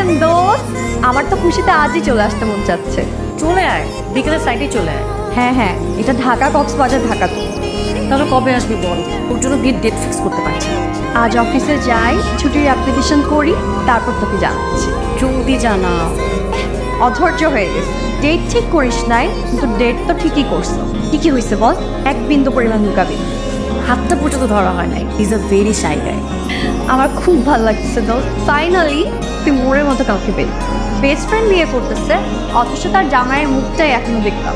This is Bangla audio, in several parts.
কংগ্রাচুলেশন দোস্ত, আমার তো খুশিতে আজই চলে আসতে মন চাচ্ছে। চলে আয়, বিকেলের সাইডে চলে আয়। হ্যাঁ হ্যাঁ, এটা ঢাকা কক্সবাজার ঢাকা তো। তাহলে কবে আসবি বল, ওর জন্য বিয়ের ডেট ফিক্স করতে পারছি না। আজ অফিসে যাই, ছুটির অ্যাপ্লিকেশন করি, তারপর তোকে জানাচ্ছি। জলদি জানা। অধৈর্য হয়ে গেছে, ডেট ঠিক করিস নাই, কিন্তু ডেট তো ঠিকই করছো। কি কি হয়েছে বল, এক বিন্দু পরিমাণ লুকাবি না। হাতটা পর্যন্ত ধরা হয় নাই। ইজ আ ভেরি শাই গাই। আমার খুব ভালো লাগছে দোস্ত, ফাইনালি তুই মোড়ের মতো কাউকে পেলি। বেস্ট ফ্রেন্ড বিয়ে করতেছে, অথচ তার জামাইয়ের মুখটাই এখনো দেখলাম।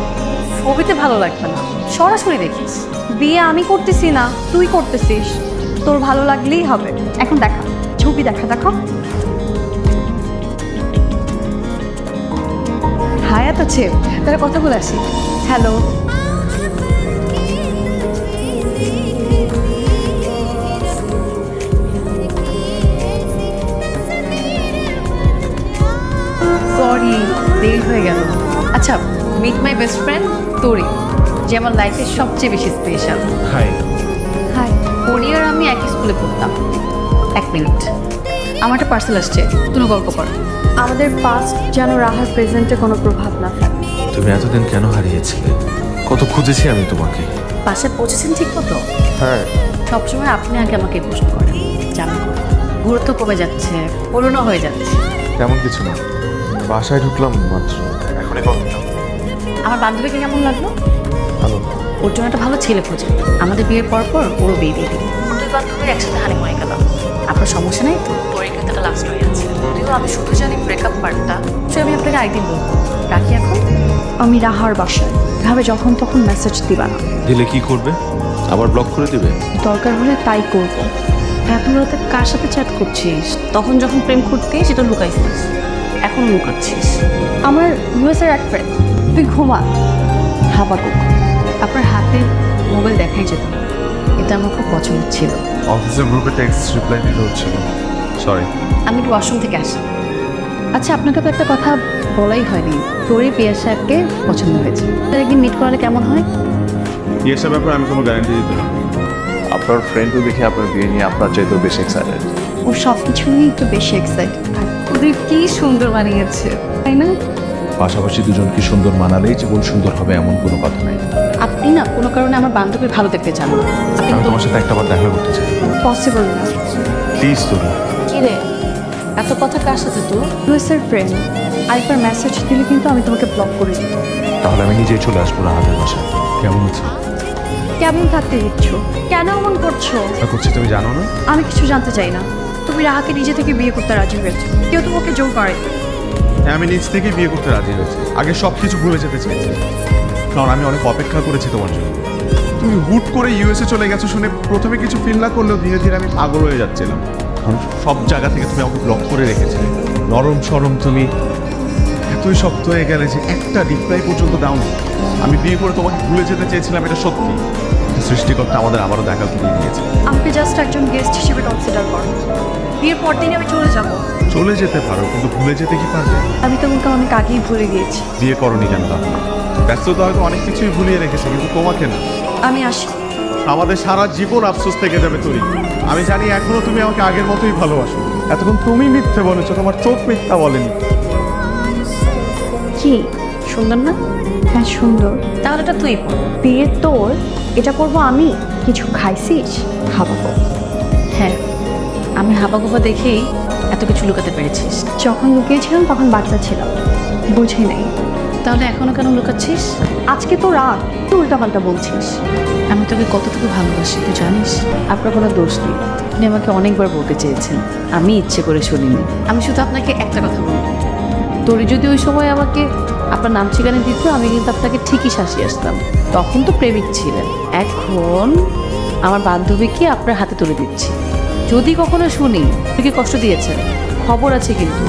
ছবিতে ভালো লাগবে না, সরাসরি দেখিস। বিয়ে আমি করতেছি না, তুই করতেছিস, তোর ভালো লাগলেই হবে। এখন দেখা, ছবি দেখা, দেখো। হায়াত আছে, তারা কথা বলে আসি। হ্যালো, সরি, দেরি হয়ে গেল। আচ্ছা, মিট মাই বেস্ট ফ্রেন্ড তোরি, যে আমার লাইফের সবচেয়ে বেশি স্পেশাল। হাই। হাই। ওরি আর আমি একই স্কুলে পড়তাম। এক মিনিট, আমার একটা পার্সেল আসছে, তুমি গল্প করো। আমাদের পাস্ট যেন রাহার প্রেজেন্টে কোনো প্রভাব না ফেলে। তুমি এতদিন কেন হারিয়েছিলে? কত খুঁজেছি আমি তোমাকে। বাসায় পৌঁছেছেন ঠিক মতো? হ্যাঁ। সবসময় আপনি আগে আমাকে প্রশ্ন করেন, জানেন গুরুত্ব কমে যাচ্ছে, পুরনো হয়ে যাচ্ছে। তেমন কিছু না, বাসায় ঢুকলাম মাত্র, এখনই কল দিলাম। আমার বান্ধবীকে কেমন লাগলো? ভালো। ওর জন্য একটা ভালো ছেলে খোঁজে। আমাদের বিয়ের পর ওরও বিয়ে দিয়ে দিই। দুই বান্ধবীর একসাথে হানিমুনে গেলাম। আপনার সমস্যা নেই তো? তোরই কিন্তু একটা লাভ স্টোরি আছে, যদিও আমি শুধু জানি ব্রেকআপ পার্টটা। সে আমি আপনাকে একদিন বলবো। রাখি এখন। আমি রাহার বাসায়, ভাবে যখন তখন মেসেজ দিবা না। দিলে কি করবে? আবার ব্লক করে দিবে? দরকার হলে তাই করবো। এত রাতে কার সাথে চ্যাট করছিস? তখন যখন প্রেম করতিস সেটা লুকাইছিস, এখন লুকাচ্ছিস। আমার ইউএসের এক ফ্রেন্ড, তুই ঘুমা। হাবাকুক, আপনার হাতে মোবাইল দেখাই যেত না। এটা আমার খুব পছন্দ ছিল। অফিসের গ্রুপে টেক্সট রিপ্লাই দিতে হচ্ছিল, সরি। আমি একটু ওয়াশরুম থেকে আসি। আচ্ছা, আপনাকে তো একটা কথা বলাই হয়নি, তোরই পিয়ার সাহেবকে পছন্দ হয়েছে। তার একদিন মিট করালে কেমন হয়? এসব ব্যাপারে আমি কোনো গ্যারান্টি দিতে পারি না। আপনার ফ্রেন্ডও দেখে আপনার বিয়ে নিয়ে আপনার চাইতেও বেশি এক্সাইটেড। ও সব কিছু নিয়ে একটু বেশি এক্সাইটেড থাকে। ওদের কি সুন্দর বানিয়েছে, তাই না? পাশাপাশি দুজন কি সুন্দর মানালেই জীবন সুন্দর হবে এমন কোনো কথা নাই। আপনি না কোনো কারণে আমার বান্ধবীর ভালো দেখতে চান না। আপনি আমি তোমার সাথে একটাবার দেখা করতে চাই। পসিবল না। প্লিজ তুমি। কি রে, এত কথা কার সাথে তো? ইউএসের ফ্রেন্ড, আরেকবার মেসেজ দিলে কিন্তু আমি তোমাকে ব্লক করে দিব। তাহলে আমি নিজেই চলে আসবো রাহাতের বাসায়। কেমন আছে? কেমন থাকতে দিচ্ছ? কেন এমন করছো? করছি তুমি জানো না? আমি কিছু জানতে চাই না। তুমি রাহাকে নিজে থেকে বিয়ে করতে রাজি হয়েছো, কেউ তোমাকে জোর করে। হ্যাঁ, আমি নিজ থেকেই বিয়ে করতে রাজি হয়েছি। আগে সব কিছু ভুলে যেতে চেয়েছি, কারণ আমি অনেক অপেক্ষা করেছি তোমার জন্য। তুমি হুট করে ইউএসএ চলে গেছো শুনে প্রথমে কিছু ফিল না করলেও ধীরে ধীরে আমি পাগল হয়ে যাচ্ছিলাম। কারণ সব জায়গা থেকে তুমি আমাকে ব্লক করে রেখেছিলে। নরম সরম তুমি এতই শক্ত হয়ে গেলে যে একটা রিপ্লাই পর্যন্ত দাও না। আমি বিয়ে করে তোমাকে ভুলে যেতে চেয়েছিলাম, এটা সত্যি। সৃষ্টিকর্তা আমাদের আবারও দেখা করিয়ে দিয়েছে। আমাকে জাস্ট একজন গেস্ট হিসেবে কনসিডার করো। বিয়ের পর দিনই আমি চলে যাব। চলে যেতে পারো, কিন্তু ভুলে যেতে কি পারবে? আমি তোমাকে অনেক আগেই ভুলে গিয়েছি। বিয়ে করনি কেন তাহলে? ব্যস্ততা হয়তো অনেক কিছুই ভুলিয়ে রেখেছে, কিন্তু তোমাকে না। আমি আসি। আমাদের সারা জীবন আফসোস থেকে যাবে তোরই। আমি জানি এখনো তুমি আমাকে আগের মতোই ভালোবাসো। এতক্ষণ তুমি মিথ্যে বলেছো, তোমার চোখ মিথ্যা বলেনি। কি সুন্দর না? হ্যাঁ সুন্দর। তাহলে এটা তুই পর। বিয়ে তোর, এটা করবো আমি। কিছু খাইছিস? খাওয়াবো। হ্যাঁ, আমি হাবাগোবা দেখেই এত কিছু লুকাতে পেরেছিস। যখন লুকিয়েছিলাম তখন বাচ্চা ছিলাম, বুঝি নাই। তাহলে এখনো কেন লুকাচ্ছিস? আজকে তো রাগ, তুই উল্টাপাল্টা বলছিস। আমি তোকে কতটুকু ভালোবাসি তুই জানিস? আপনার কোনো দোষ নেই, আপনি আমাকে অনেকবার বলতে চেয়েছেন, আমি ইচ্ছে করে শুনিনি। আমি শুধু আপনাকে একটা কথা বলবো, তোর যদি ওই সময় আমাকে আপনার নাম ঠিকানা দিত, আমি কিন্তু আপনাকে ঠিকই শাসিয়ে আসতাম। তখন তো প্রেমিক ছিলেন, এখন আমার বান্ধবীকে আপনার হাতে তুলে দিচ্ছি। যদি কখনো শুনি তুই কি কষ্ট দিয়েছেন, খবর আছে কিন্তু।